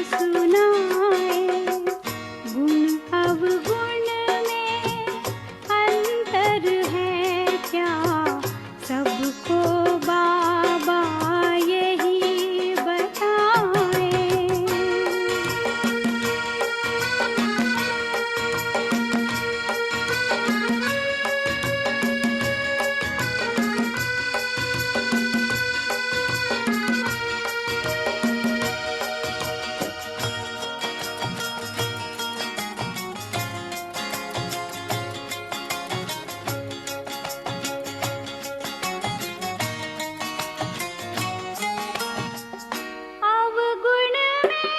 सुनाए। गुण अवगुण में अंतर है क्या, सबको बाबा यही बताए। अवगुण में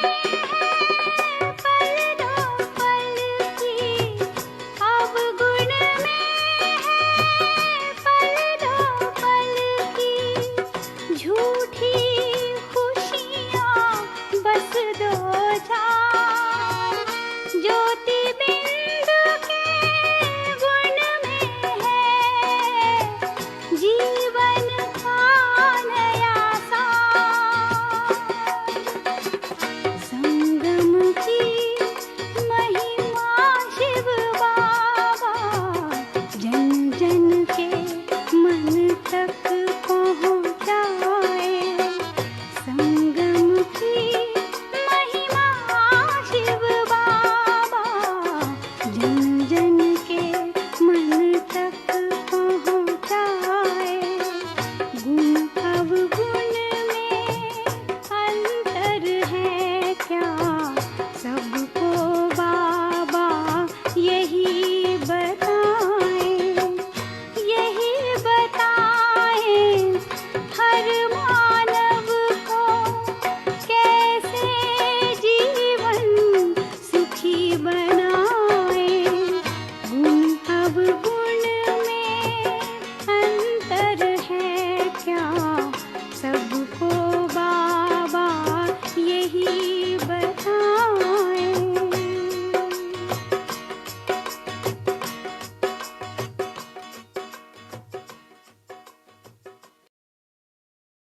है पल दो पल की, अवगुण में है पल दो पल की, झूठी खुशियाँ बस दो चार। ज्योति बिंदु के गुण में है जीवन का नया सार। संगम की महिमा शिव बाबा जन जन के मन तक पहुँचाए। संगम की महिमा शिव बाबा जन जन के मन तक पहुँचाए। गुण अवगुण में अंतर है क्या, सबको बाबा यही बताए। यही बताए हर मानव को कैसे जीवन सुखी बनाए। गुण अवगुण में अंतर है क्या, सबको बाबा यही बताए।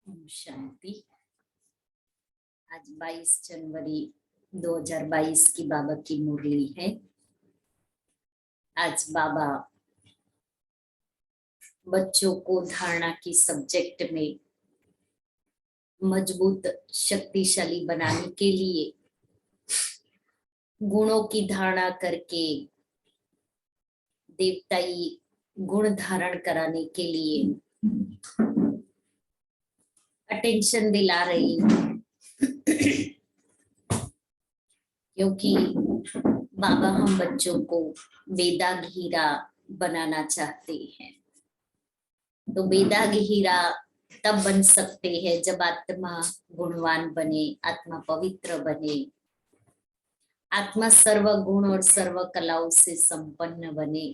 ओम शांति। आज 22 जनवरी 2022 की बाबा की मुरली है। आज बाबा बच्चों को धारणा की सब्जेक्ट में मजबूत शक्तिशाली बनाने के लिए, गुणों की धारणा करके देवताई गुण धारण कराने के लिए अटेंशन दिला रही हूँ। क्योंकि बाबा हम बच्चों को वेदाग हीरा बनाना चाहते हैं। तो वेदाग हीरा तब बन सकते हैं जब आत्मा गुणवान बने, आत्मा पवित्र बने, आत्मा सर्व गुण और सर्व कलाओं से संपन्न बने।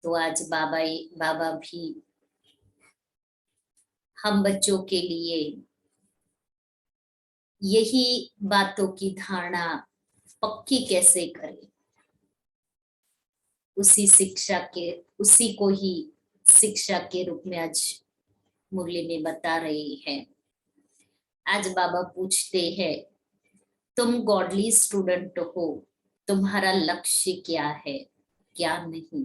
तो आज बाबा भी हम बच्चों के लिए यही बातों की धारणा पक्की कैसे करें, उसी को ही शिक्षा के रूप में आज मुरली में बता रही है। आज बाबा पूछते हैं, तुम गॉडली स्टूडेंट हो, तुम्हारा लक्ष्य क्या है, क्या नहीं।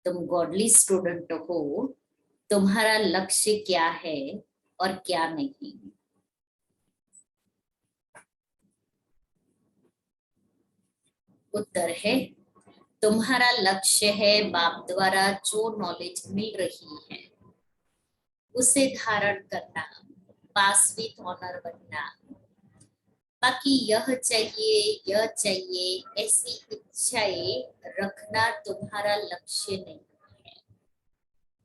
तुम गॉडली स्टूडेंट हो, तुम्हारा लक्ष्य क्या है और क्या नहीं। उत्तर है, तुम्हारा लक्ष्य है बाप द्वारा जो नॉलेज मिल रही है उसे धारण करना, पास विथ ऑनर बनना। बाकी यह चाहिए ऐसी इच्छाएं रखना तुम्हारा लक्ष्य नहीं है।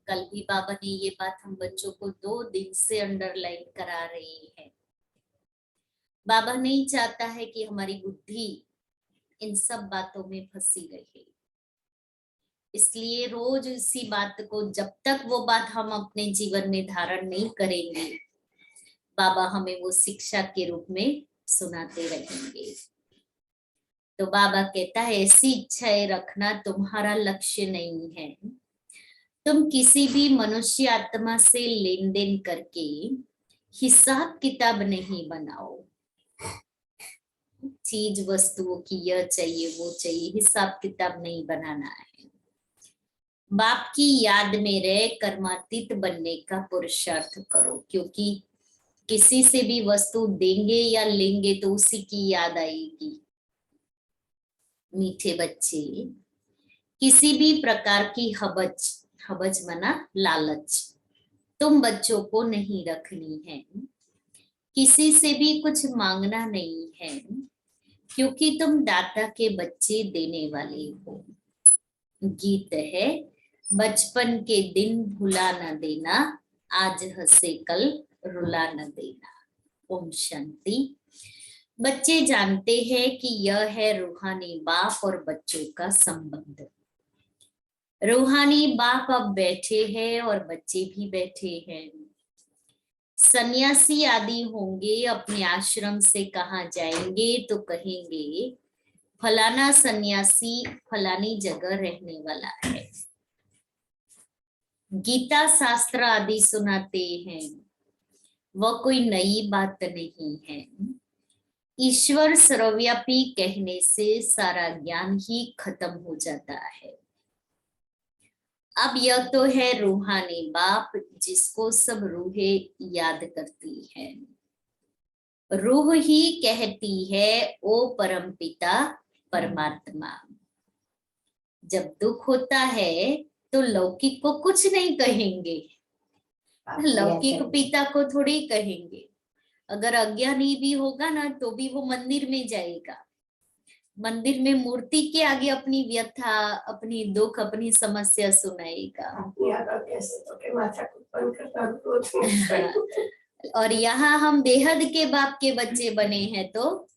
कल भी बाबा ने ये बात हम बच्चों को 2 दिन से अंडरलाइन करा रही है। बाबा नहीं चाहता है कि हमारी बुद्धि इन सब बातों में फंसी रहे। इसलिए रोज इसी बात को, जब तक वो बात हम अपने जीवन में धारण नहीं करेंगे, बाबा हमें वो शिक्षा के रूप में सुनाते रहेंगे। तो बाबा कहता है, ऐसी इच्छाएं रखना तुम्हारा लक्ष्य नहीं है। तुम किसी भी मनुष्य आत्मा से लेन देन करके हिसाब किताब नहीं बनाओ। चीज वस्तुओं की यह चाहिए वो चाहिए, हिसाब किताब नहीं बनाना है। बाप की याद में रह कर्मातीत बनने का पुरुषार्थ करो, क्योंकि किसी से भी वस्तु देंगे या लेंगे तो उसी की याद आएगी। मीठे बच्चे, किसी भी प्रकार की हबच, हबच मना लालच, तुम बच्चों को नहीं रखनी है। किसी से भी कुछ मांगना नहीं है, क्योंकि तुम दाता के बच्चे देने वाले हो। गीत है, बचपन के दिन भुला न देना, आज हंसे कल रुला न देना। ओम शांति। बच्चे जानते हैं कि यह है रूहानी बाप और बच्चों का संबंध। रूहानी बाप अब बैठे हैं और बच्चे भी बैठे हैं। सन्यासी आदि होंगे, अपने आश्रम से कहाँ जाएंगे तो कहेंगे फलाना सन्यासी फलानी जगह रहने वाला है। गीता शास्त्र आदि सुनाते हैं, वह कोई नई बात नहीं है। ईश्वर सर्वव्यापी कहने से सारा ज्ञान ही खत्म हो जाता है। अब यह तो है रूहानी बाप, जिसको सब रूहें याद करती है। रूह ही कहती है ओ परमपिता परमात्मा। जब दुख होता है तो लौकिक को कुछ नहीं कहेंगे, लौकिक पिता को थोड़ी कहेंगे। अगर अज्ञानी भी होगा ना तो भी वो मंदिर में जाएगा, मंदिर में मूर्ति के आगे अपनी व्यथा, अपनी दुख, अपनी समस्या सुनाएगा। और यहाँ हम बेहद के बाप के बच्चे बने हैं तो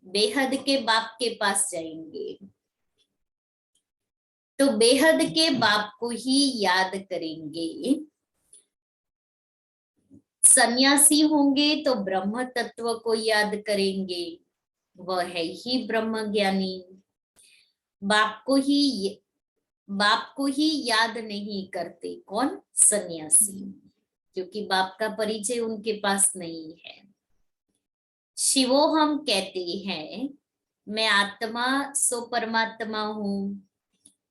बेहद के बाप के पास जाएंगे, तो बेहद के बाप को ही याद करेंगे। सन्यासी होंगे तो ब्रह्म तत्व को याद करेंगे, वह है ही ब्रह्म ज्ञानी। बाप को ही याद नहीं करते, कौन? सन्यासी, क्योंकि बाप का परिचय उनके पास नहीं है। शिवो हम कहते हैं मैं आत्मा सो परमात्मा हूं,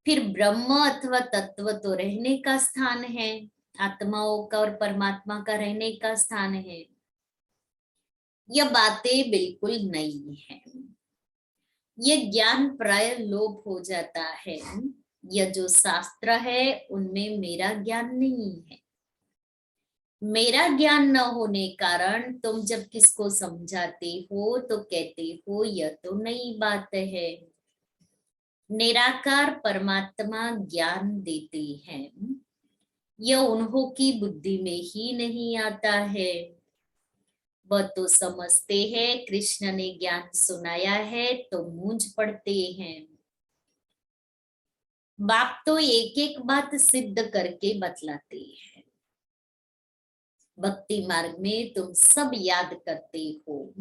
फिर ब्रह्म अथवा तत्व तो रहने का स्थान है, आत्माओं का और परमात्मा का रहने का स्थान है। यह बातें बिल्कुल नई है। यह ज्ञान प्राय लोप हो जाता है। यह जो शास्त्र है उनमें मेरा ज्ञान नहीं है। मेरा ज्ञान न होने कारण तुम जब किसको समझाते हो तो कहते हो यह तो नई बात है। निराकार परमात्मा ज्ञान देते हैं, यह उन्हों की बुद्धि में ही नहीं आता है। वह तो समझते हैं कृष्ण ने ज्ञान सुनाया है तो मूंझ पड़ते हैं। बाप तो एक एक बात सिद्ध करके बतलाते हैं। भक्ति मार्ग में तुम सब याद करते हो,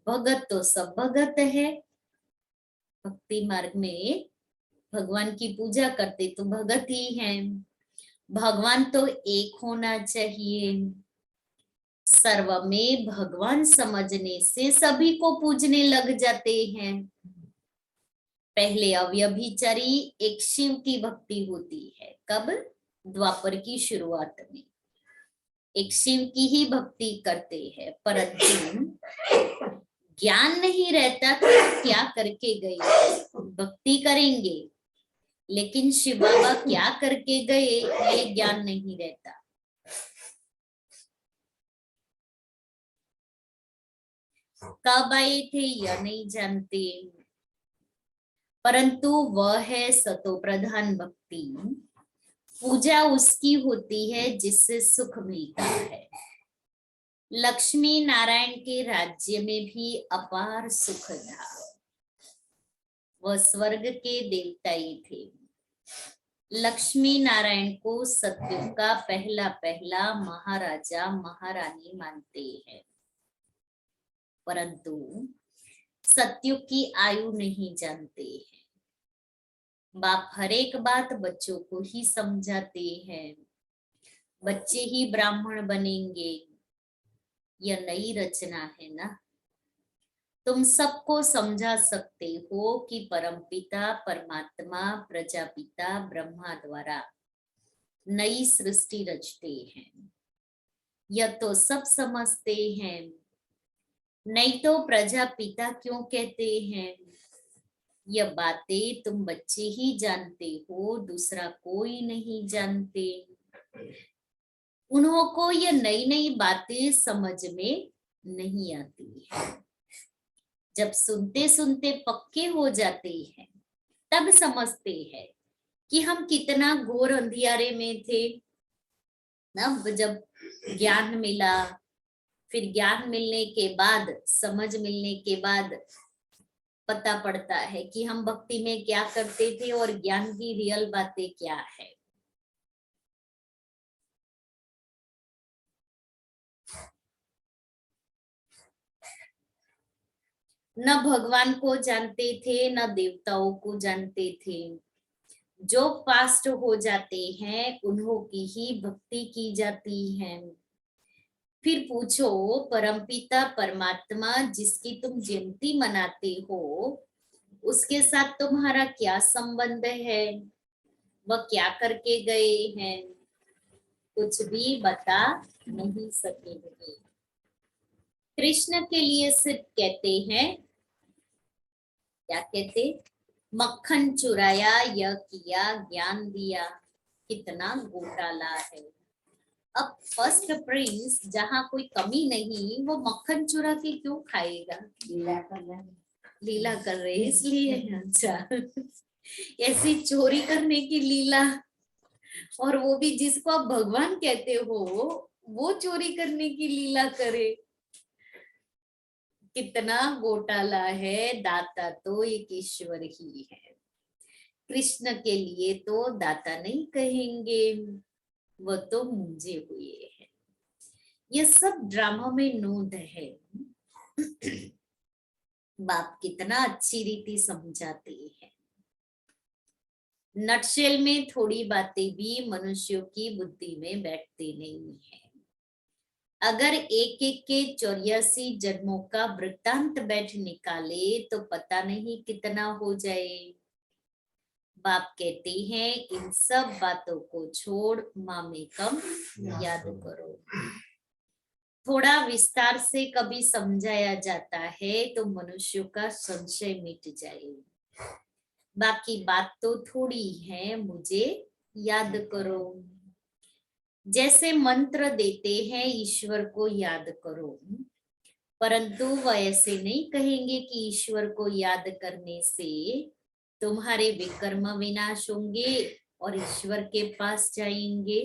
भगत तो सब भगत है। भक्ति मार्ग में भगवान की पूजा करते तो भगत ही हैं। भगवान तो एक होना चाहिए। सर्व में भगवान समझने से सभी को पूजने लग जाते हैं। पहले अव्यभिचारी एक शिव की भक्ति होती है, कब? द्वापर की शुरुआत में एक शिव की ही भक्ति करते हैं, परंतु ज्ञान नहीं रहता तो क्या करके गए? भक्ति करेंगे लेकिन शिव बाबा क्या करके गए ये ज्ञान नहीं रहता। कब आए थे यह नहीं जानते, परंतु वह है सतो प्रधान भक्ति। पूजा उसकी होती है जिससे सुख मिलता है। लक्ष्मी नारायण के राज्य में भी अपार सुख था। वह स्वर्ग के देवता ही थे। लक्ष्मी नारायण को सत्युग का पहला पहला महाराजा महारानी मानते हैं, परंतु सत्युग की आयु नहीं जानते हैं। बाप हर एक बात बच्चों को ही समझाते हैं। बच्चे ही ब्राह्मण बनेंगे, यह नई रचना है ना। तुम सबको समझा सकते हो कि परमपिता परमात्मा प्रजापिता ब्रह्मा द्वारा नई सृष्टि रचते हैं। यह तो सब समझते हैं, नहीं तो प्रजापिता क्यों कहते हैं। यह बातें तुम बच्चे ही जानते हो, दूसरा कोई नहीं जानते। उन्हों को यह नई नई बातें समझ में नहीं आती है। जब सुनते सुनते पक्के हो जाते हैं तब समझते हैं कि हम कितना घोर अंधियारे में थे। अब जब ज्ञान मिला, फिर ज्ञान मिलने के बाद, समझ मिलने के बाद पता पड़ता है कि हम भक्ति में क्या करते थे और ज्ञान की रियल बातें क्या है। न भगवान को जानते थे, न देवताओं को जानते थे। जो फास्ट हो जाते हैं उन्हों की ही भक्ति की जाती है। फिर पूछो, परमपिता परमात्मा जिसकी तुम जयंती मनाते हो, उसके साथ तुम्हारा क्या संबंध है? वह क्या करके गए हैं? कुछ भी बता नहीं सकेंगे। कृष्ण के लिए सिर्फ कहते हैं, क्या कहते? मक्खन चुराया, यह किया, ज्ञान दिया। कितना घोटाला है। अब फर्स्ट प्रिंस जहाँ कोई कमी नहीं, वो मक्खन चुरा के क्यों खाएगा? लीला कर रहे इसलिए। अच्छा, ऐसी चोरी करने की लीला, और वो भी जिसको आप भगवान कहते हो, वो चोरी करने की लीला करे। कितना घोटाला है। दाता तो एक ईश्वर ही है। कृष्ण के लिए तो दाता नहीं कहेंगे, वो तो मुंजे हुए हैं। ये सब ड्रामा में नोट है। बाप कितना अच्छी रीति समझाते हैं। नटशेल में थोड़ी बातें भी मनुष्यों की बुद्धि में बैठती नहीं है। अगर एक एक के 84 जन्मों का वृत्तांत बैठ निकाले तो पता नहीं कितना हो जाए। बाप कहते हैं, इन सब बातों को छोड़ मामेकम याद करो। थोड़ा विस्तार से कभी समझाया जाता है तो मनुष्यों का संशय मिट जाए। बाकी बात तो थोड़ी है, मुझे याद करो। जैसे मंत्र देते हैं, ईश्वर को याद करो, परंतु वह ऐसे नहीं कहेंगे कि ईश्वर को याद करने से तुम्हारे विकर्म विनाश होंगे और ईश्वर के पास जाएंगे।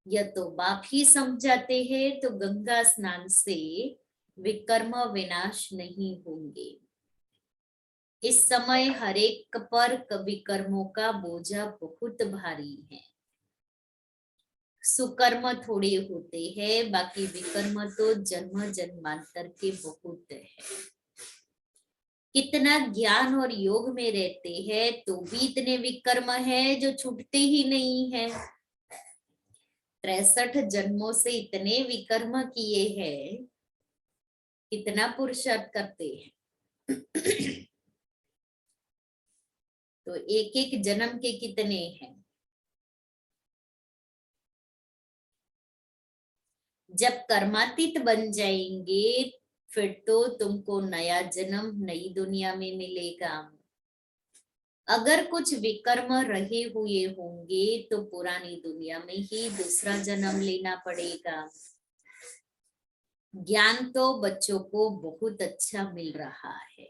यह तो बाप ही समझाते हैं, तो गंगा स्नान से विकर्म विनाश नहीं होंगे। इस समय हर एक पर विकर्मों का बोझा बहुत भारी है। सुकर्म थोड़े होते हैं, बाकी विकर्म तो जन्म जन्मांतर के बहुत है। कितना ज्ञान और योग में रहते हैं तो भी इतने विकर्म है जो छूटते ही नहीं है। 63 जन्मों से इतने विकर्म किए हैं, कितना पुरुषार्थ करते हैं। तो एक एक जन्म के कितने हैं। जब कर्मातीत बन जाएंगे फिर तो तुमको नया जन्म नई दुनिया में मिलेगा। अगर कुछ विकर्म रहे हुए होंगे तो पुरानी दुनिया में ही दूसरा जन्म लेना पड़ेगा। ज्ञान तो बच्चों को बहुत अच्छा मिल रहा है।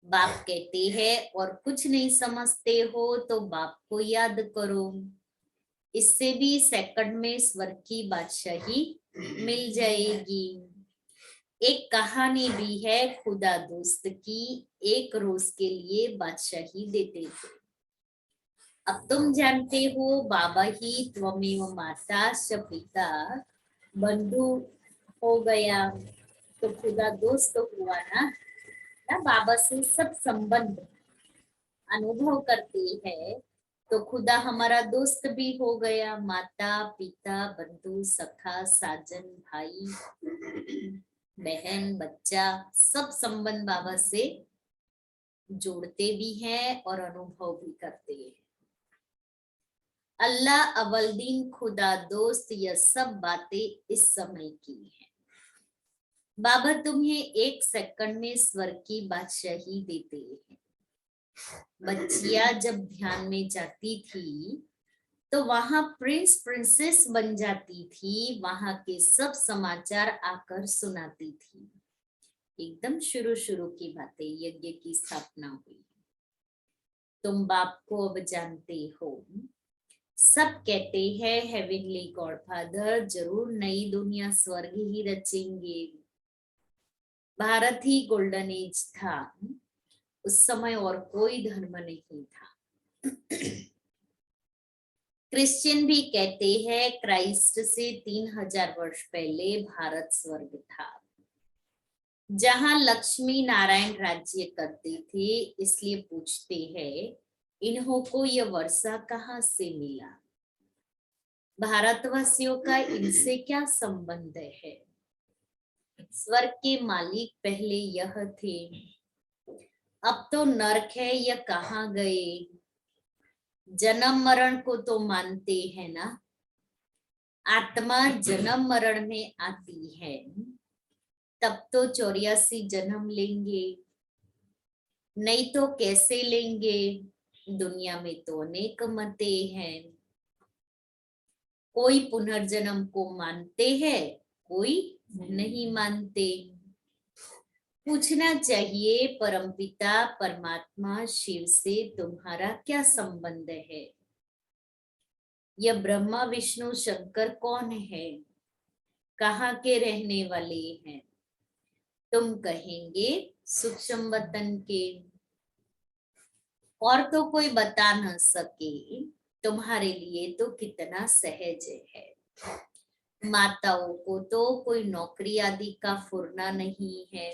बाप कहते हैं, और कुछ नहीं समझते हो तो बाप को याद करो, इससे भी सेकंड में स्वर्ग की बादशाही मिल जाएगी। एक कहानी भी है खुदा दोस्त की, एक रोज के लिए बादशाही देते थे। अब तुम जानते हो, बाबा ही त्वमेव माता स पिता बंधु हो गया, तो खुदा दोस्त तो हुआ ना बाबा से सब संबंध अनुभव करते हैं तो खुदा हमारा दोस्त भी हो गया, माता पिता बंधु सखा साजन भाई बहन बच्चा सब संबंध बाबा से जोड़ते भी हैं और अनुभव भी करते हैं। अल्लाह अवलदीन खुदा दोस्त, यह सब बातें इस समय की हैं। बाबा तुम्हें 1 सेकंड में स्वर्ग की बादशाही देते हैं। बच्चियां जब ध्यान में जाती थी तो वहां प्रिंस प्रिंसेस बन जाती थी, वहां के सब समाचार आकर सुनाती थी। एकदम शुरू की बातें, यज्ञ की स्थापना हुई। तुम बाप को अब जानते हो। सब कहते हैं हेवनली गॉडफादर जरूर नई दुनिया स्वर्ग ही रचेंगे। भारत ही गोल्डन एज था, उस समय और कोई धर्म नहीं था। क्रिश्चियन भी कहते हैं क्राइस्ट से 3000 वर्ष पहले भारत स्वर्ग था, जहां लक्ष्मी नारायण राज्य करते थे। इसलिए पूछते हैं इन्हों को यह वर्षा कहाँ से मिला? भारतवासियों का इनसे क्या संबंध है? स्वर्ग के मालिक पहले यह थे, अब तो नरक है, यह कहाँ गए? जन्म मरण को तो मानते हैं ना, आत्मा जन्म मरण में आती है, तब तो 84 जन्म लेंगे, नहीं तो कैसे लेंगे? दुनिया में तो अनेक मते हैं, कोई पुनर्जन्म को मानते हैं, कोई नहीं मानते। पूछना चाहिए परमपिता परमात्मा शिव से तुम्हारा क्या संबंध है? यह ब्रह्मा विष्णु शंकर कौन है? कहाँ के रहने वाले हैं? तुम कहेंगे सूक्ष्म वतन के, और तो कोई बता न सके, तुम्हारे लिए तो कितना सहज है। माताओं को तो कोई नौकरी आदि का फुरना नहीं है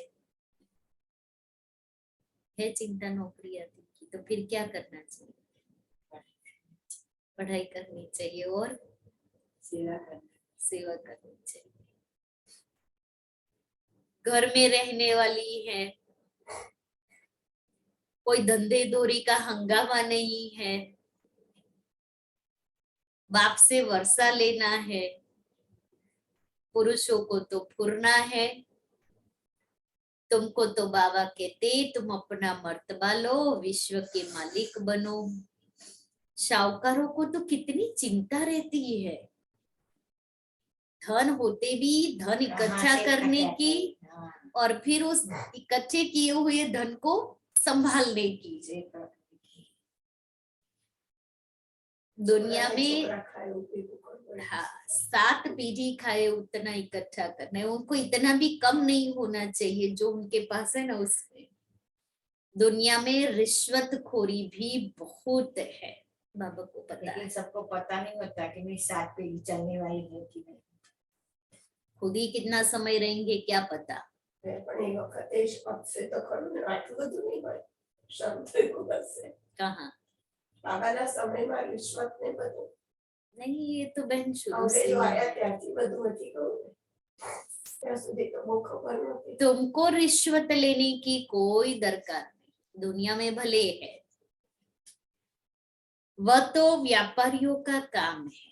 चिंता नौकरी आदि की, तो फिर क्या करना चाहिए? पढ़ाई करनी चाहिए और सेवा करनी चाहिए। घर में रहने वाली है, कोई धंधे दोरी का हंगामा नहीं है, बाप से वर्षा लेना है। पुरुषों को तो फुरना है, तुमको तो बाबा कहते तुम अपना मर्तबा लो, विश्व के मालिक बनो। शाहूकारों को तो कितनी चिंता रहती है, धन होते भी धन इकट्ठा करने की और फिर उस इकट्ठे किए हुए धन को संभालने की। दुनिया में 7 पीढ़ी खाए उतना इकट्ठा करना है, उनको इतना भी कम नहीं होना चाहिए जो उनके पास है ना। उसमें दुनिया में रिश्वतखोरी भी बहुत है, बाबा को पता है। सबको पता नहीं होता कि मेरी 7 पीढ़ी चलने वाली है कि नहीं। खुद ही कितना समय रहेंगे क्या पता। कहाँ આગળના સમયમાં રિશ્વત ને બધું नहीं, ये तो बहन शुरू से અંગ્રેજો આયા ત્યારથી બધું નથી કહું ત્યાં સુધી તો બહુ ખબર નહોતી। तुमको रिश्वत लेने की कोई दरकार नहीं, दुनिया में भले है, वह तो व्यापारियों का काम है,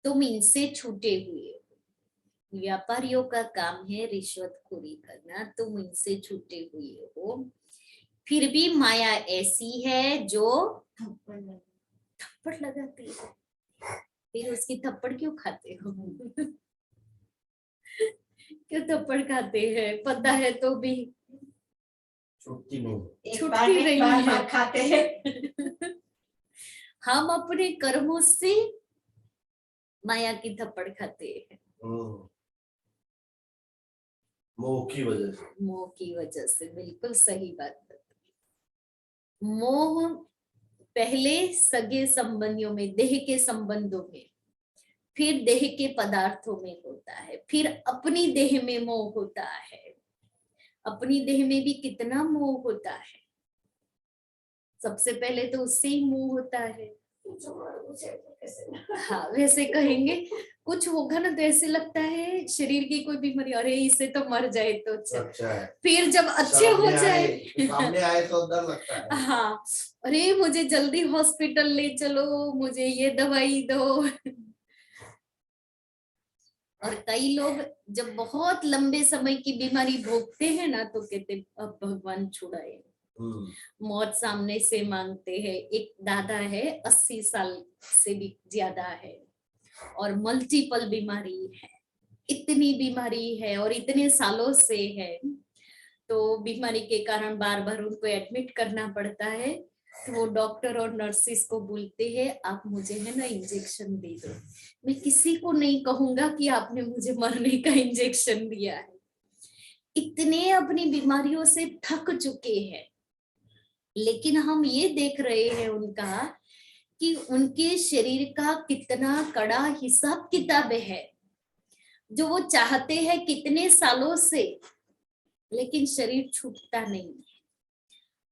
तुम इनसे छूटे हुए हो। व्यापारियों का काम है रिश्वतखोरी करना, तुम इनसे छूटे हुए हो। फिर भी माया ऐसी है जो थप्पड़ लगाती है, फिर उसकी थप्पड़ क्यों खाते हो? क्यों थप्पड़ खाते हैं? पता है तो भी छुट्टी नहीं, छुट्टी नहीं है। खाते हैं। हम अपने कर्मों से माया की थप्पड़ खाते हैं, मोह की वजह से। मोह की वजह से, बिल्कुल सही बात है। मोह पहले सगे संबंधियों में, देह के संबंधों में, फिर देह के पदार्थों में होता है, फिर अपनी देह में मोह होता है। अपनी देह में भी कितना मोह होता है, सबसे पहले तो उससे ही मोह होता है। हाँ वैसे कहेंगे, कुछ होगा ना तो ऐसे लगता है शरीर की कोई बीमारी, अरे इससे तो मर जाए तो अच्छा। अच्छा है। फिर जब अच्छे हो जाए सामने आए तो डर लगता है। हाँ, अरे मुझे जल्दी हॉस्पिटल ले चलो, मुझे ये दवाई दो। और कई लोग जब बहुत लंबे समय की बीमारी भोगते हैं ना तो कहते अब भगवान छुड़ाए, मौत सामने से मांगते हैं। एक दादा है 80 साल से भी ज्यादा है और मल्टीपल बीमारी है, इतनी बीमारी है और इतने सालों से है, तो बीमारी के कारण बार बार उनको एडमिट करना पड़ता है। तो वो डॉक्टर और नर्सिस को बोलते हैं आप मुझे है ना इंजेक्शन दे दो, मैं किसी को नहीं कहूंगा कि आपने मुझे मरने का इंजेक्शन दिया है। इतने अपनी बीमारियों से थक चुके हैं, लेकिन हम ये देख रहे हैं उनका कि उनके शरीर का कितना कड़ा हिसाब किताब है, जो वो चाहते हैं कितने सालों से, लेकिन शरीर छूटता नहीं है।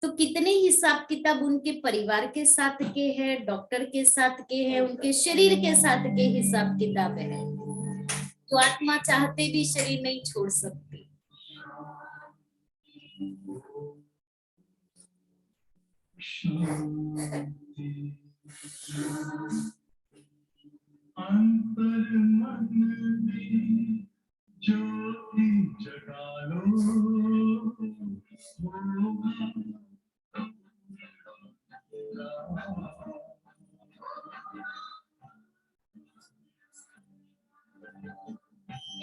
तो कितने हिसाब किताब उनके परिवार के साथ के हैं, डॉक्टर के साथ के हैं, उनके शरीर के साथ के हिसाब किताब है, तो आत्मा चाहते भी शरीर नहीं छोड़ सकती। अंतर मन में ज्योति जगा लो,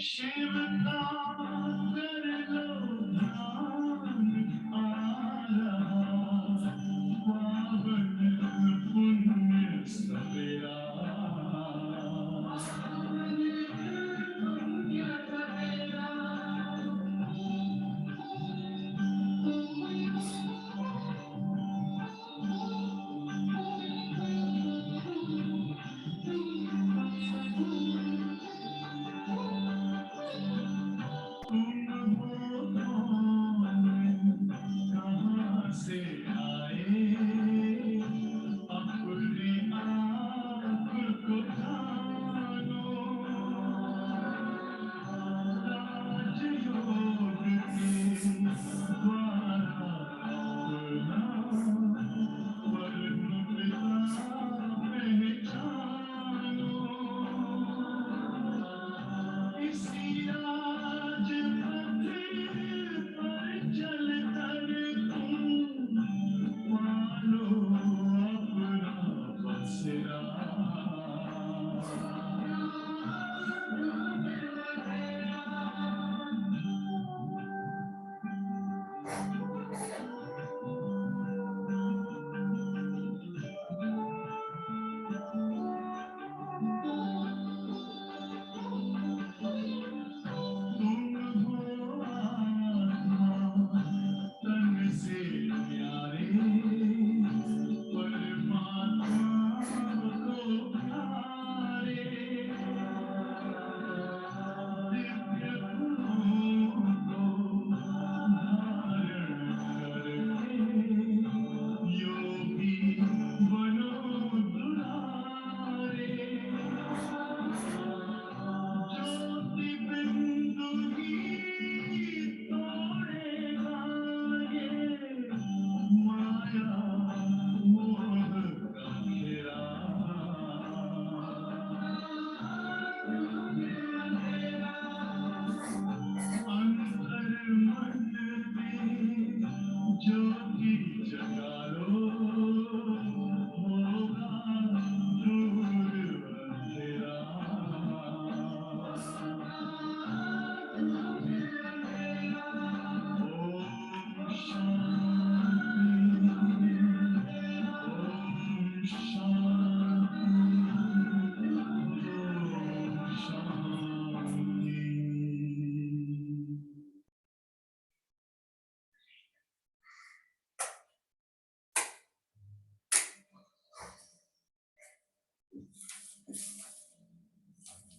शिव का कर लो ध्यान, आ रहा पावन पुण्य सवेरा। कहाँ से आए अपने आप को जानो, राजयोग के द्वारा अपना वर्ण पिता पहचानो। इसी राज पर चल कर तुम मानो अपना बसेरा। तुम हो आत्मा तन से प्यारे, परमात्मा को प्यारे, दिव्य गुणों को धारण करके योगी बनो दुलारे। ज्योति बिंदु की तोड़ेगा ये माया मोह का घेरा। अंतर मन में ज्योति जगा लो, होगा दूर अंधेरा। ओम शांति, ओम शांति, ओम शांति।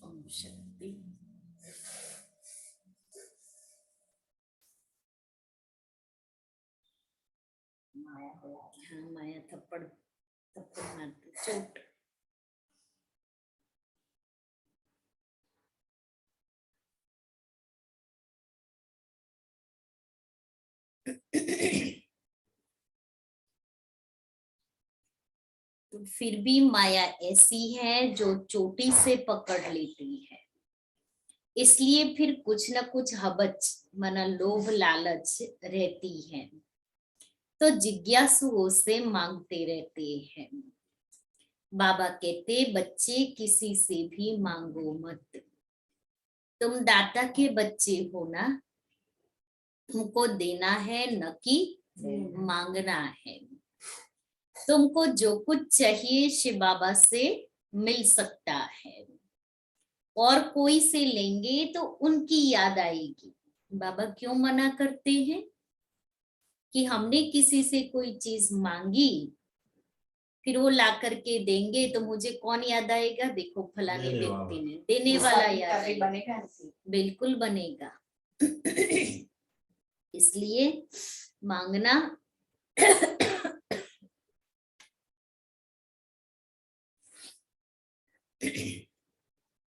ओम शांति। हाँ माया थप्पड़ चोट। तो फिर भी माया ऐसी है जो चोटी से पकड़ लेती है, इसलिए फिर कुछ न कुछ हबच माना लोभ लालच रहती है, तो जिज्ञासुओं से मांगते रहते हैं। बाबा कहते बच्चे किसी से भी मांगो मत, तुम दाता के बच्चे हो ना, तुमको देना है न कि मांगना है। तुमको जो कुछ चाहिए शिव बाबा से मिल सकता है, और कोई से लेंगे तो उनकी याद आएगी। बाबा क्यों मना करते हैं कि हमने किसी से कोई चीज मांगी फिर वो ला करके देंगे तो मुझे कौन याद आएगा, देखो फलाने देने व्यक्ति ने, देने वाला याद आएगा। बनेगा। बिल्कुल बनेगा। इसलिए मांगना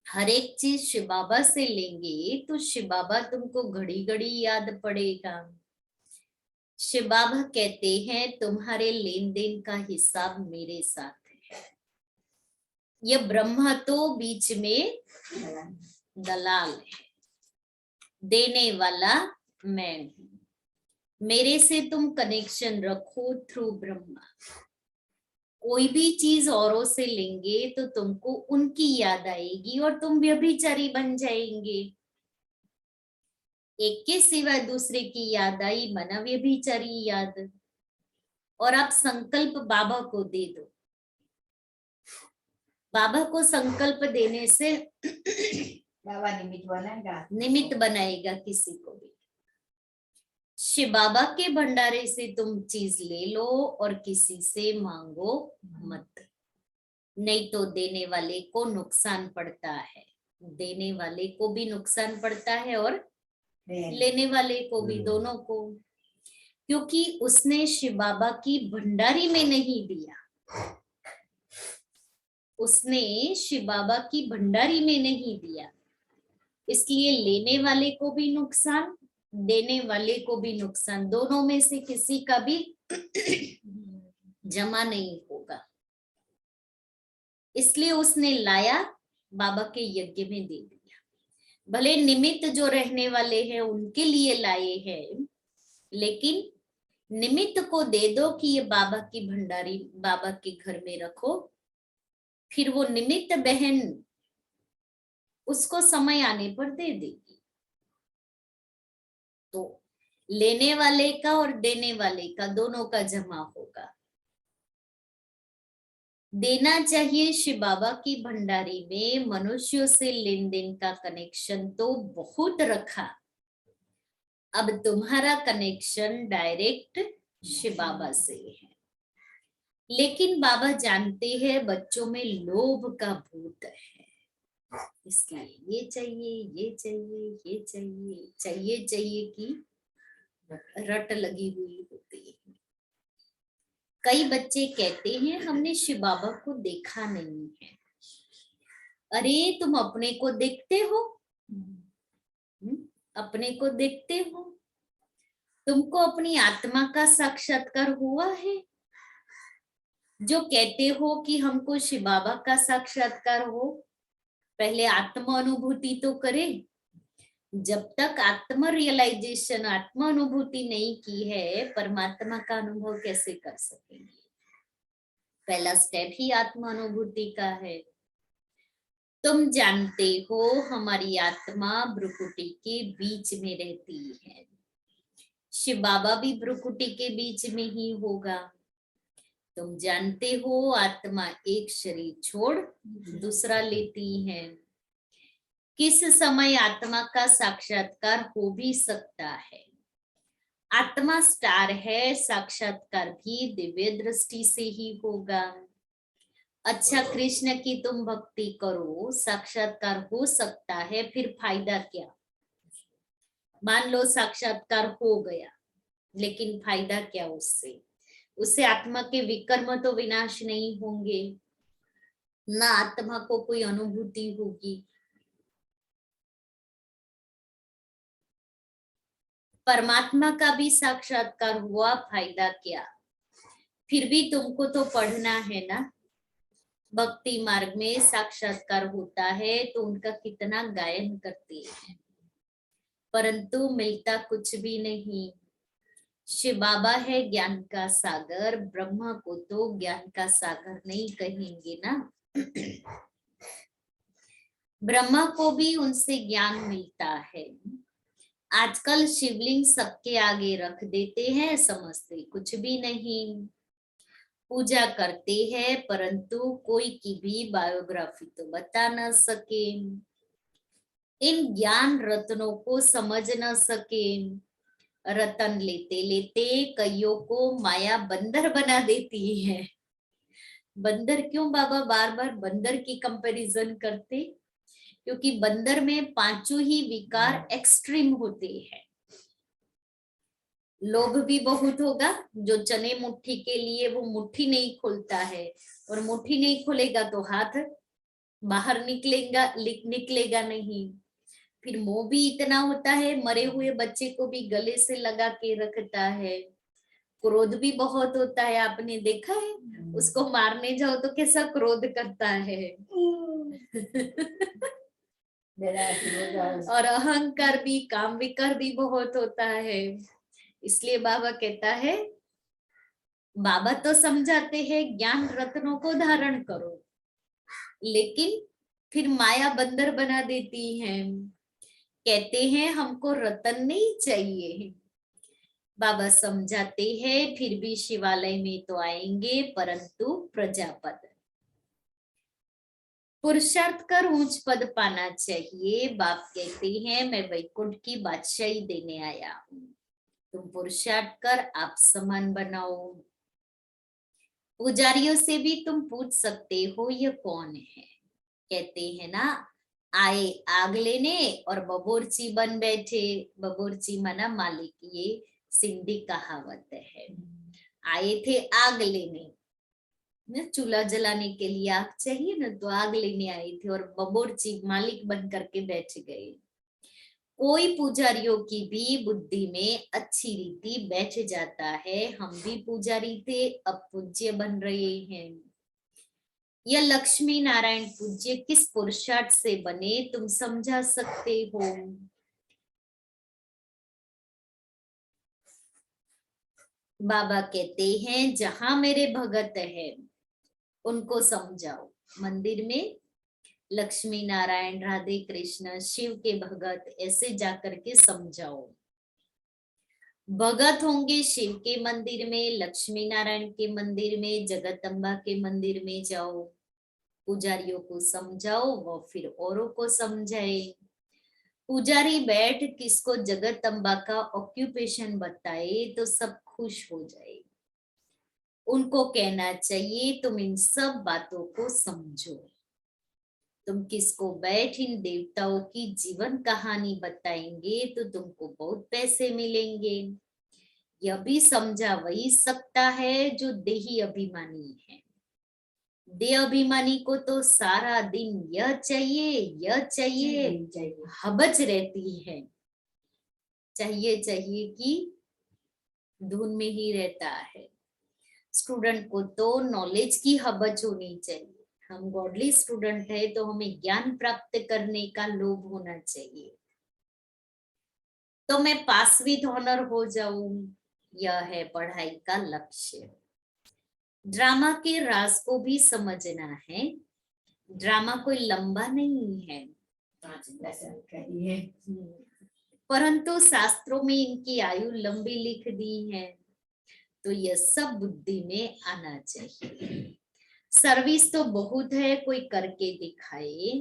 हर एक चीज शिव बाबा से लेंगे तो शिव बाबा तुमको घड़ी घड़ी याद पड़ेगा। शिव बाबा कहते हैं तुम्हारे लेन देन का हिसाब मेरे साथ है। यह ब्रह्मा तो बीच में दलाल है, देने वाला मैं हूं। मेरे से तुम कनेक्शन रखो थ्रू ब्रह्मा। कोई भी चीज औरों से लेंगे तो तुमको उनकी याद आएगी और तुम व्यभिचारी बन जाएंगे। एक के सिवाय दूसरे की याद आई, मना व्यभिचारी याद। और आप संकल्प बाबा को दे दो। बाबा को संकल्प देने से बाबा निमित्त बनाएगा किसी को भी। शिव बाबा के भंडारे से तुम चीज ले लो और किसी से मांगो मत, नहीं तो देने वाले को नुकसान पड़ता है। देने वाले को भी नुकसान पड़ता है और लेने वाले को भी, दोनों को। क्योंकि उसने शिव बाबा की भंडारी में नहीं दिया, उसने शिव बाबा की भंडारी में नहीं दिया, इसलिए लेने वाले को भी नुकसान, देने वाले को भी नुकसान। दोनों में से किसी का भी जमा नहीं होगा। इसलिए उसने लाया, बाबा के यज्ञ में दे दिया। भले निमित्त जो रहने वाले हैं उनके लिए लाए हैं, लेकिन निमित्त को दे दो कि ये बाबा की भंडारी बाबा के घर में रखो। फिर वो निमित्त बहन उसको समय आने पर दे देगी। तो लेने वाले का और देने वाले का दोनों का जमा होगा। देना चाहिए शिव बाबा की भंडारी में। मनुष्यों से लेन देन का कनेक्शन तो बहुत रखा, अब तुम्हारा कनेक्शन डायरेक्ट शिव बाबा से है। लेकिन बाबा जानते हैं बच्चों में लोभ का भूत है, इसलिए ये चाहिए, ये चाहिए, ये चाहिए, चाहिए चाहिए की रट लगी हुई होती है। कई बच्चे कहते हैं हमने शिव बाबा को देखा नहीं है। अरे तुम अपने को देखते हो, अपने को देखते हो, तुमको अपनी आत्मा का साक्षात्कार हुआ है? जो कहते हो कि हमको शिव बाबा का साक्षात्कार हो, पहले आत्मा अनुभूति तो करे। जब तक आत्म रियलाइजेशन, आत्मा अनुभूति नहीं की है, परमात्मा का अनुभव कैसे कर सकेंगे? पहला स्टेप ही आत्मा अनुभूति का है। तुम जानते हो हमारी आत्मा भ्रुकुटी के बीच में रहती है, शिव बाबा भी भ्रुकुटी के बीच में ही होगा। तुम जानते हो आत्मा एक शरीर छोड़ दूसरा लेती है। किस समय आत्मा का साक्षात्कार हो भी सकता है। आत्मा स्टार है, साक्षात्कार भी दिव्य दृष्टि से ही होगा। अच्छा कृष्ण की तुम भक्ति करो, साक्षात्कार हो सकता है, फिर फायदा क्या? मान लो साक्षात्कार हो गया, लेकिन फायदा क्या उससे? उससे आत्मा के विकर्म तो विनाश नहीं होंगे, ना आत्मा को कोई अनुभूति होगी। परमात्मा का भी साक्षात्कार हुआ, फायदा क्या? फिर भी तुमको तो पढ़ना है ना। भक्ति मार्ग में साक्षात्कार होता है तो उनका कितना गायन करते हैं, परंतु मिलता कुछ भी नहीं। शिव बाबा है ज्ञान का सागर, ब्रह्मा को तो ज्ञान का सागर नहीं कहेंगे ना। ब्रह्मा को भी उनसे ज्ञान मिलता है। आजकल शिवलिंग सबके आगे रख देते हैं, समझते कुछ भी नहीं। पूजा करते हैं परंतु कोई की भी बायोग्राफी तो बता न सके, इन ज्ञान रत्नों को समझ न सके। रतन लेते लेते कईयों को माया बंदर बना देती है। बंदर क्यों बाबा बार बार बंदर की कंपैरिजन करते? क्योंकि बंदर में पांचों ही विकार एक्सट्रीम होते हैं। लोभ भी बहुत होगा, जो चने मुट्ठी के लिए वो मुट्ठी नहीं खोलता है, और मुट्ठी नहीं खोलेगा तो हाथ बाहर निकलेगा नहीं। फिर मोह भी इतना होता है, मरे हुए बच्चे को भी गले से लगा के रखता है। क्रोध भी बहुत होता है, आपने देखा है, उसको मारने जाओ तो कैसा क्रोध करता है। और अहंकार भी, काम विकार भी बहुत होता है। इसलिए बाबा कहता है, बाबा तो समझाते हैं ज्ञान रत्नों को धारण करो, लेकिन फिर माया बंदर बना देती है। कहते हैं हमको रतन नहीं चाहिए। बाबा समझाते हैं फिर भी शिवालय में तो आएंगे, परंतु प्रजापद पुरुषार्थ कर ऊंच पद पाना चाहिए। बाप कहते हैं मैं वैकुंठ की बादशाही देने आया हूँ, तुम पुरुषार्थ कर आप समान बनाओ। पुजारियों से भी तुम पूछ सकते हो ये कौन है। कहते हैं ना, आए आग लेने और बबोरची बन बैठे। बबोरची माना मालिक, ये सिंधी कहावत है। आए थे आग लेने, चूल्हा जलाने के लिए आग चाहिए ना, तो आग लेने आए थे और बबोरची मालिक बन करके बैठ गए। कोई पुजारियों की भी बुद्धि में अच्छी रीति बैठ जाता है, हम भी पुजारी थे अब पूज्य बन रहे हैं। यह लक्ष्मी नारायण पूज्य किस पुरुषार्थ से बने तुम समझा सकते हो। बाबा कहते हैं जहां मेरे भगत है उनको समझाओ। मंदिर में लक्ष्मी नारायण, राधे कृष्ण, शिव के भगत ऐसे जाकर के समझाओ। भगत होंगे शिव के मंदिर में, लक्ष्मी नारायण के मंदिर में, जगदम्बा के मंदिर में जाओ, पुजारियों को समझाओ, वो फिर औरों को समझाए। पुजारी बैठ किसको जगदम्बा का ऑक्यूपेशन बताए तो सब खुश हो जाए। उनको कहना चाहिए तुम इन सब बातों को समझो। तुम किसको बैठ इन देवताओं की जीवन कहानी बताएंगे तो तुमको बहुत पैसे मिलेंगे। यह भी समझा वही सकता है जो देही अभिमानी है। देह अभिमानी को तो सारा दिन यह चाहिए हबच रहती है, चाहिए की धुन में ही रहता है। स्टूडेंट को तो नॉलेज की हबच होनी चाहिए। हम गॉडली स्टूडेंट है तो हमें ज्ञान प्राप्त करने का लोभ होना चाहिए। तो मैं पास विद ऑनर हो जाऊं, यह है पढ़ाई का लक्ष्य। ड्रामा के राज को भी समझना है। ड्रामा कोई लंबा नहीं है, परंतु शास्त्रों में इनकी आयु लंबी लिख दी है, तो यह सब बुद्धि में आना चाहिए। सर्विस तो बहुत है, कोई करके दिखाए।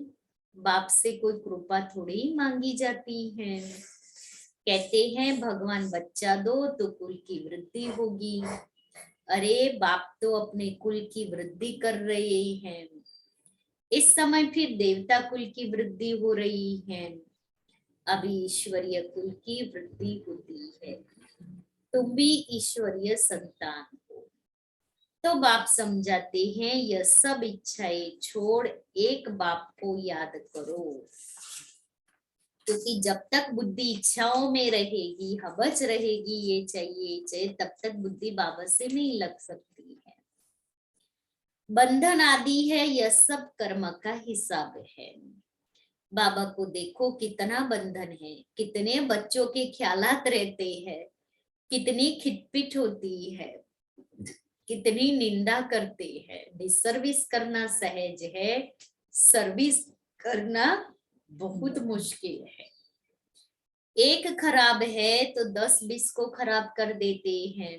बाप से कोई कृपा थोड़ी मांगी जाती है। कहते हैं भगवान बच्चा दो तो कुल की वृद्धि होगी। अरे बाप तो अपने कुल की वृद्धि कर रहे हैं। इस समय फिर देवता कुल की वृद्धि हो रही है, अभी ईश्वरीय कुल की वृद्धि होती है। तुम भी ईश्वरीय संतान हो। तो बाप समझाते हैं यह सब इच्छाएं छोड़ एक बाप को याद करो, क्योंकि जब तक बुद्धि इच्छाओं में रहेगी, हवस रहेगी, ये चाहिए, तब तक बुद्धि बाबा से नहीं लग सकती है। बंधन आदि है, यह सब कर्म का हिसाब है। बाबा को देखो कितना बंधन है, कितने बच्चों के ख्यालात रहते हैं, कितनी खिटपिट होती है, कितनी निंदा करते हैं। डिसर्विस करना सहज है, सर्विस करना बहुत मुश्किल है। एक खराब है तो 10-20 को खराब कर देते हैं,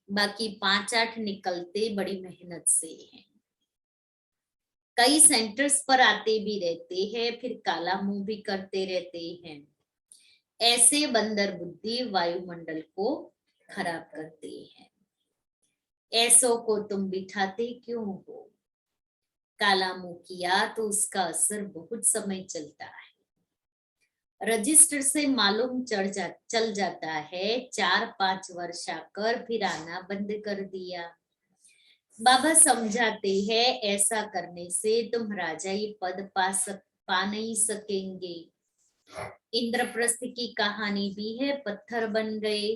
बाकी 5-8 निकलते बड़ी मेहनत से हैं। कई सेंटर्स पर आते भी रहते हैं, फिर काला मुंह भी करते रहते हैं। ऐसे बंदर बुद्धि वायुमंडल को खराब करते हैं। ऐसों को तुम बिठाते क्यों हो? काला मुंह किया तो उसका असर बहुत समय चलता है। रजिस्टर से मालूम चल जाता है, 4-5 वर्ष आकर फिर आना बंद कर दिया। बाबा समझाते हैं ऐसा करने से तुम राजाई पद पा नहीं सकेंगे। इंद्रप्रस्थ की कहानी भी है, पत्थर बन गए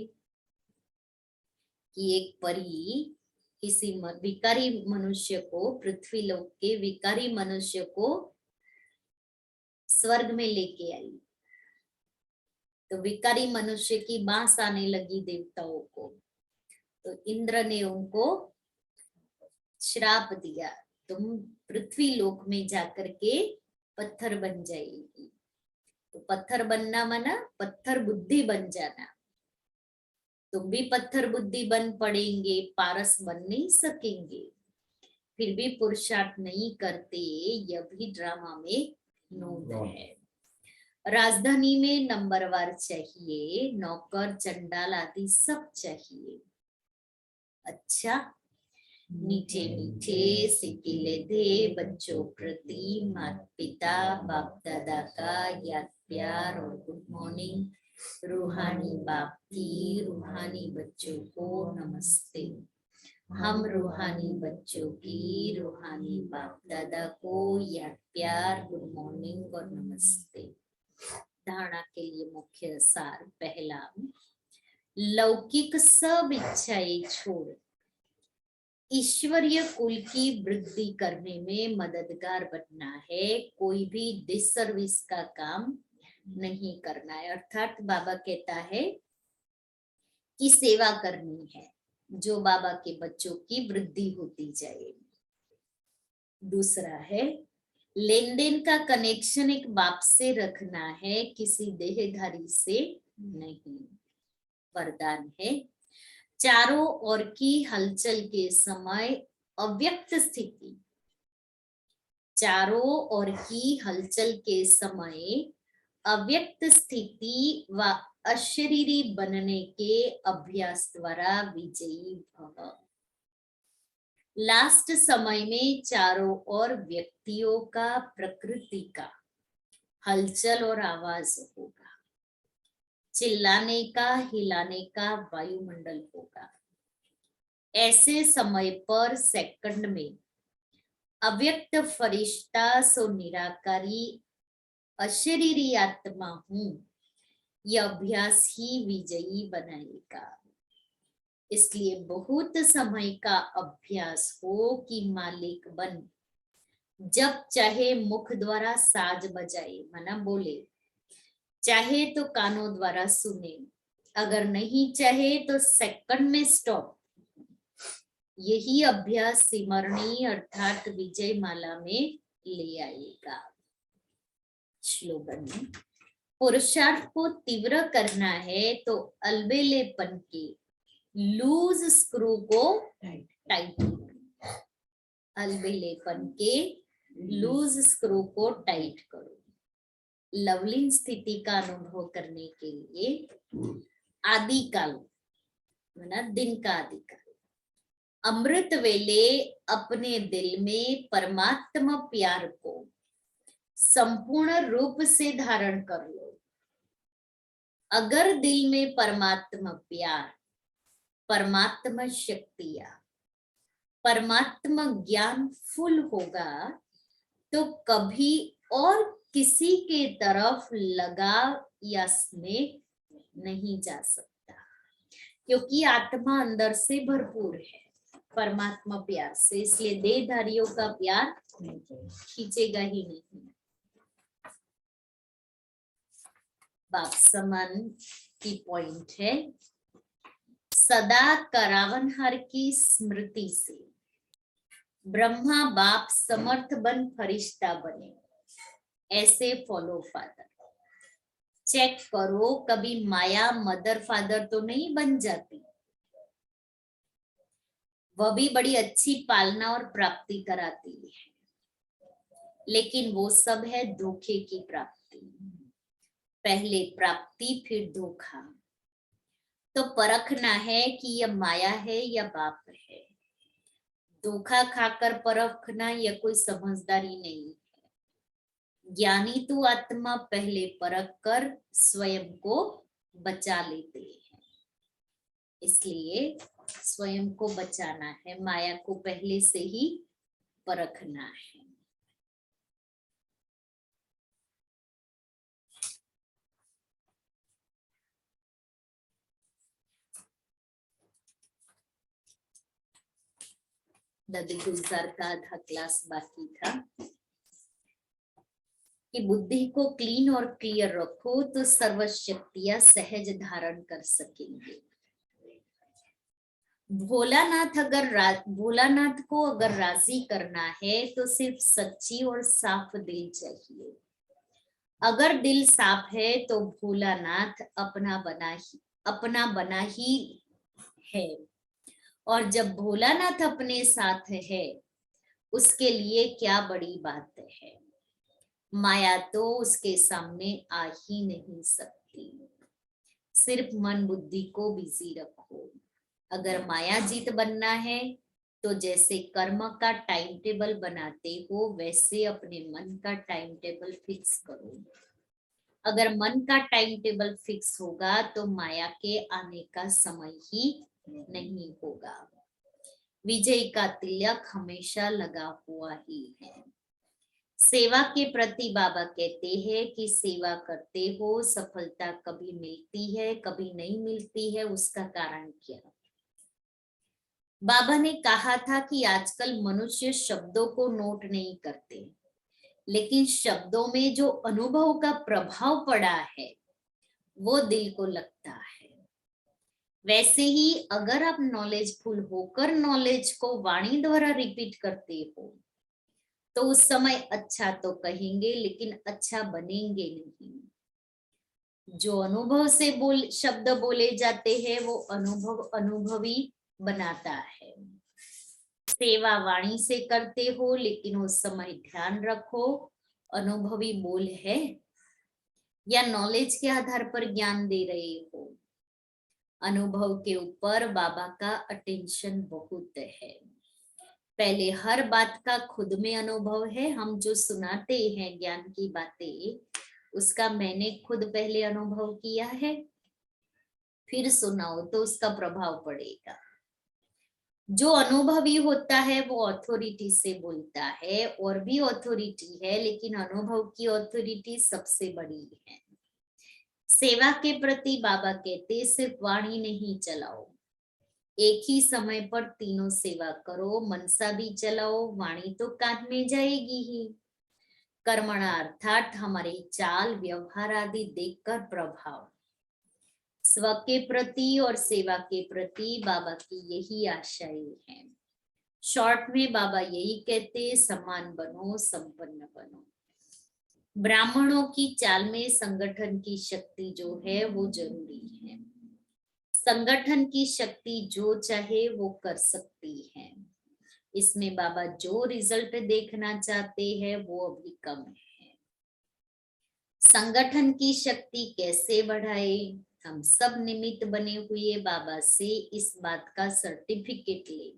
कि एक परी किसी विकारी मनुष्य को, पृथ्वी लोक के विकारी मनुष्य को स्वर्ग में लेके आई। तो विकारी मनुष्य की बांस आने लगी देवताओं को, तो इंद्र ने उनको श्राप दिया, तुम पृथ्वी लोक में जाकर के पत्थर बन जाएगी। तो पत्थर बनना माना पत्थर बुद्धि बन जाना। तुम भी पत्थर बुद्धि बन पड़ेंगे, पारस बन नहीं सकेंगे। फिर भी पुरुषार्थ नहीं करते, यह भी ड्रामा में नोट है। राजधानी में नंबरवार चाहिए, नौकर चंडाल आदि सब चाहिए। अच्छा, मीठे मीठे सिक्के दे बच्चों प्रति माता पिता बाप दादा का याद प्यार और गुड मॉर्निंग। रूहानी बाप की रूहानी बच्चों को नमस्ते। हम रूहानी बच्चों की रूहानी बाप दादा को याद प्यार, गुड मॉर्निंग और नमस्ते। धारणा के लिए मुख्य सार, पहला, लौकिक सब इच्छाएं छोड़ ईश्वरीय कुल की वृद्धि करने में मददगार बनना है। कोई भी डिसर्विस का काम नहीं करना है। अर्थात बाबा कहता है कि सेवा करनी है, जो बाबा के बच्चों की वृद्धि होती जाएगी। दूसरा है, लेन देन का कनेक्शन एक बाप से रखना है, किसी देहधारी से नहीं। वरदान है, चारों ओर की हलचल के समय अव्यक्त स्थिति, चारों ओर की हलचल के समय अव्यक्त स्थिति व अशरीरी बनने के अभ्यास द्वारा विजयी भव। लास्ट समय में चारों ओर व्यक्तियों का, प्रकृति का हलचल और आवाज होगा, चिल्लाने का, हिलाने का वायुमंडल होगा। ऐसे समय पर सेकंड में अव्यक्त फरिश्ता सो निराकारी अशरीरी आत्मा हूं, यह अभ्यास ही विजयी बनाएगा। इसलिए बहुत समय का अभ्यास हो कि मालिक बन, जब चाहे मुख द्वारा साज बजाए, मना बोले, चाहे तो कानों द्वारा सुने, अगर नहीं चाहे तो सेकंड में स्टॉप। यही अभ्यास सिमरणी अर्थात विजय माला में ले आएगा। श्लोगन, पुरुषार्थ को तीव्र करना है तो अलबेलेपन के लूज स्क्रू को टाइट करो। अलबेलेपन के लूज स्क्रू को टाइट करो। लवलीन स्थिति का अनुभव करने के लिए आदिकाल, दिन का आदिकाल, अमृत वेले अपने दिल में परमात्मा प्यार को संपूर्ण रूप से धारण कर लो। अगर दिल में परमात्मा प्यार, परमात्मा शक्तियां परमात्मा ज्ञान फुल होगा तो कभी और किसी के तरफ लगाव या स्नेह नहीं जा सकता, क्योंकि आत्मा अंदर से भरपूर है परमात्मा प्यार से, इसलिए देहधारियों का प्यार खींचेगा ही नहीं। बाप समान की पॉइंट है, सदा करावनहार की स्मृति से ब्रह्मा बाप समर्थ बन फरिश्ता बने, ऐसे फॉलो फादर। चेक करो, कभी माया मदर फादर तो नहीं बन जाती, वह भी बड़ी अच्छी पालना और प्राप्ति कराती है, लेकिन वो सब है धोखे की प्राप्ति। पहले प्राप्ति फिर धोखा। तो परखना है कि यह माया है या बाप है। धोखा खाकर परखना यह कोई समझदारी नहीं है। ज्ञानी तो आत्मा पहले परख कर स्वयं को बचा लेते हैं, इसलिए स्वयं को बचाना है, माया को पहले से ही परखना है। दादी गुलजार का आधा क्लास बाकी था कि बुद्धि को क्लीन और क्लियर रखो तो सर्व शक्तियां सहज धारण कर सकेंगे। भोलानाथ को अगर राजी करना है तो सिर्फ सच्ची और साफ दिल चाहिए। अगर दिल साफ है तो भोलानाथ अपना बना ही है, और जब भोलानाथ अपने साथ है उसके लिए क्या बड़ी बात है। माया तो उसके सामने आ ही नहीं सकती। सिर्फ मन बुद्धि को बिजी रखो। अगर माया जीत बनना है तो जैसे कर्म का टाइम टेबल बनाते हो वैसे अपने मन का टाइम टेबल फिक्स करो। अगर मन का टाइम टेबल फिक्स होगा तो माया के आने का समय ही नहीं होगा। विजय का तिलक हमेशा लगा हुआ ही है। सेवा के प्रति बाबा कहते हैं कि सेवा करते हो, सफलता कभी मिलती है कभी नहीं मिलती है, उसका कारण क्या। बाबा ने कहा था कि आजकल मनुष्य शब्दों को नोट नहीं करते, लेकिन शब्दों में जो अनुभव का प्रभाव पड़ा है वो दिल को लगता है। वैसे ही अगर आप नॉलेजफुल होकर नॉलेज को वाणी द्वारा रिपीट करते हो तो उस समय अच्छा तो कहेंगे लेकिन अच्छा बनेंगे नहीं। जो अनुभव से शब्द बोले जाते हैं वो अनुभवी बनाता है। सेवा वाणी से करते हो लेकिन उस समय ध्यान रखो अनुभवी बोल है या नॉलेज के आधार पर ज्ञान दे रहे हो। अनुभव के ऊपर बाबा का अटेंशन बहुत है। पहले हर बात का खुद में अनुभव है। हम जो सुनाते हैं ज्ञान की बातें उसका मैंने खुद पहले अनुभव किया है, फिर सुनाओ तो उसका प्रभाव पड़ेगा। जो अनुभवी होता है वो अथॉरिटी से बोलता है, और भी अथॉरिटी है लेकिन अनुभव की अथॉरिटी सबसे बड़ी है। सेवा के प्रति बाबा कहते सिर्फ वाणी नहीं चलाओ, एक ही समय पर तीनों सेवा करो। मनसा भी चलाओ, वाणी तो कान में जाएगी ही। कर्मणा अर्थात हमारे चाल व्यवहार आदि देखकर प्रभाव। स्व के प्रति और सेवा के प्रति बाबा की यही आशाएं हैं। शॉर्ट में बाबा यही कहते समान बनो, संपन्न बनो। ब्राह्मणों की चाल में संगठन की शक्ति जो है वो जरूरी है। संगठन की शक्ति जो चाहे वो कर सकती है। इसमें बाबा जो रिजल्ट देखना चाहते हैं वो अभी कम है। संगठन की शक्ति कैसे बढ़ाए, हम सब निमित्त बने हुए बाबा से इस बात का सर्टिफिकेट ले।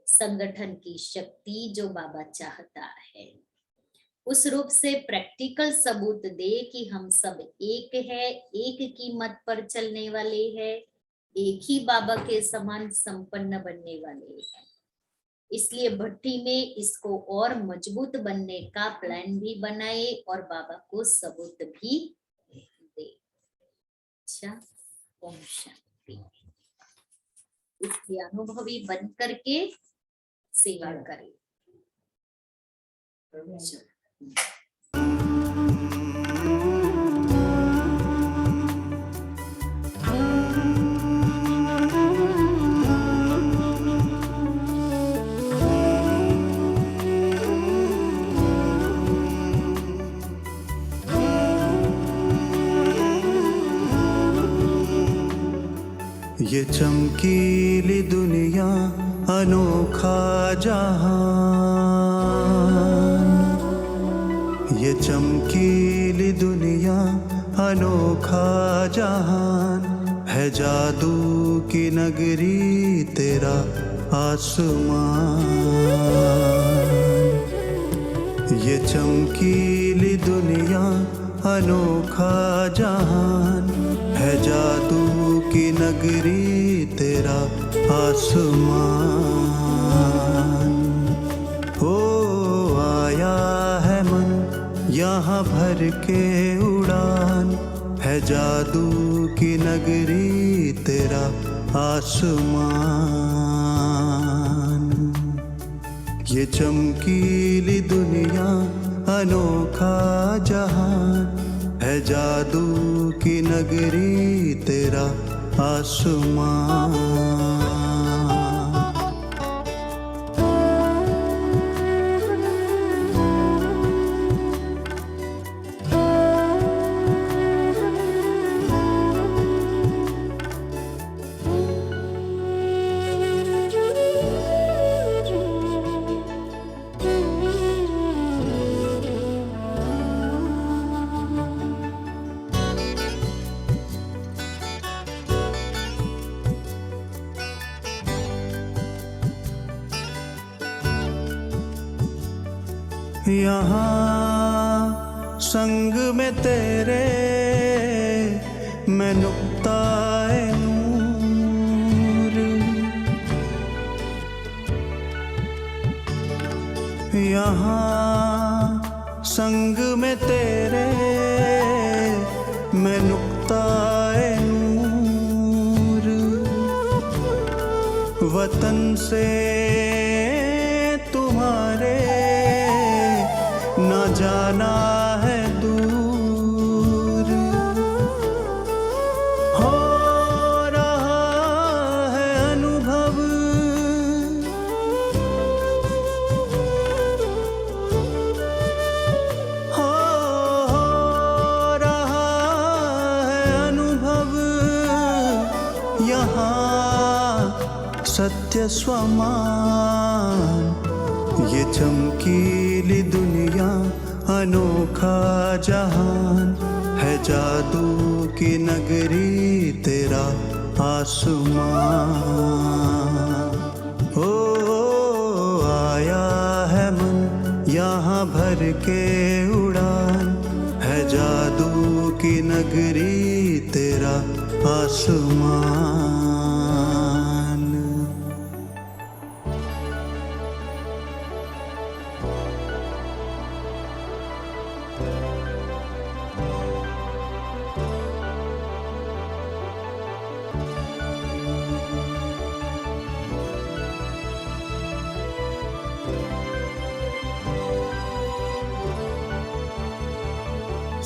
संगठन की शक्ति जो बाबा चाहता है उस रूप से प्रैक्टिकल सबूत दे कि हम सब एक है, एक की मत पर चलने वाले हैं, एक ही बाबा के समान संपन्न बनने वाले हैं। इसलिए भट्टी में इसको और मजबूत बनने का प्लान भी बनाए और बाबा को सबूत भी दे। अच्छा, ओम शांति। इसके अनुभवी बन करके सेवा करें। ये चमकीली दुनिया अनोखा जहान, ये चमकीली दुनिया अनोखा जहान है, जादू की नगरी तेरा आसमान। ये चमकीली दुनिया अनोखा जहान है, जादू की नगरी तेरा आसमान। ओ आया है मन यहाँ भर के उड़ान, है जादू की नगरी तेरा आसमान। ये चमकीली दुनिया अनोखा जहान है, जादू की नगरी तेरा आसमान। यहाँ संग में तेरे मैं नुक्ताए नूर, यहाँ संग में तेरे मैं नुक्ताए नूर। वतन से तुम्हारे न जाना है दूर, हो रहा है अनुभव हो रहा है अनुभव, यहाँ सत्य स्वमान। ये चमकीली दुनिया अनोखा जहान है, जादू की नगरी तेरा आसमान। ओ आया है मन यहाँ भर के उड़ान, है जादू की नगरी तेरा आसमान।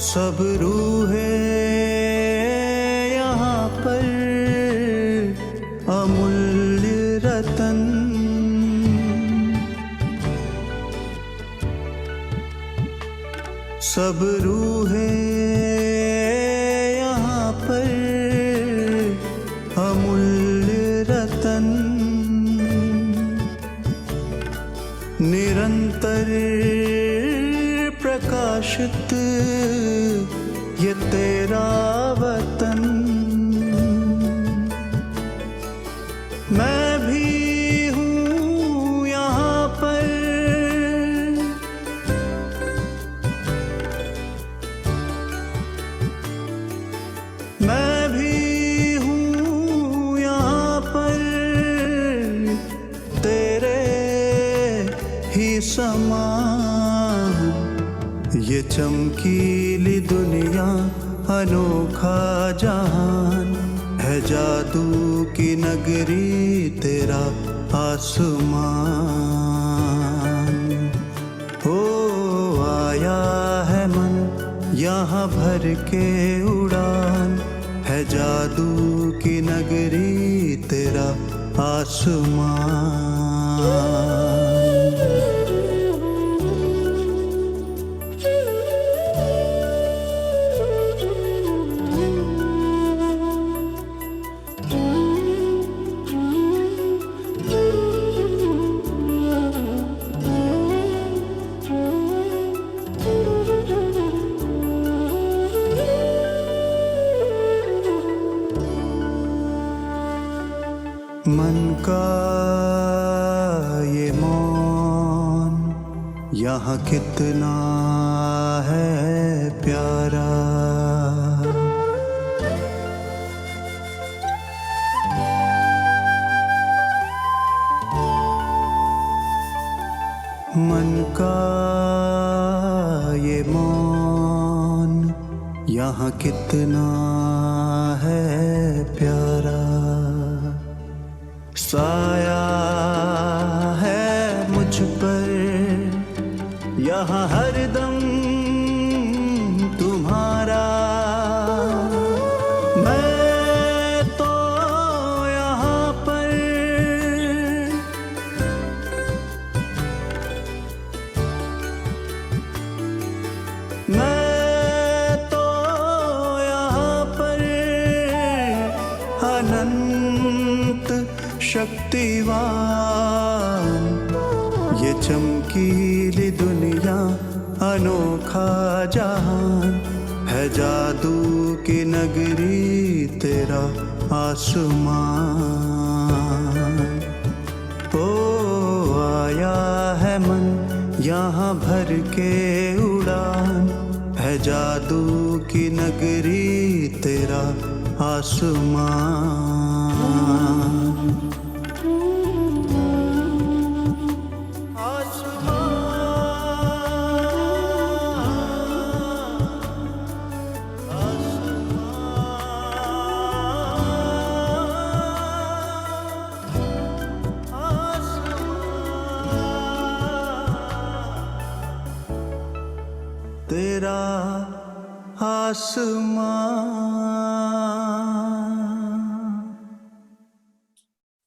सब रूहें यहाँ पर अमूल्य रतन, सब रूहें यहाँ पर अमूल्य रतन, निरंतर प्रकाशित ये तेरा वतन। मैं भी हूँ यहाँ पर, मैं भी हूँ यहाँ पर तेरे समान। ये चमकीली दुनिया अनोखा जहान है, जादू की नगरी तेरा आसमान। ओ आया है मन यहाँ भर के उड़ान, है जादू की नगरी तेरा आसमान। मन का ये मौन यहाँ कितना है प्यारा। मन का ये मौन यहाँ कितना है प्यारा। साया है मुझ पर यहाँ हरदम तुम्हारा। मैं तो यहाँ पर अनंत शक्तिवान। ये चमकीली दुनिया अनोखा जहान है, जादू की नगरी तेरा आसमान। ओ आया है मन यहाँ भर के उड़ान, है जादू की नगरी तेरा आसमान। तेरा आसमान।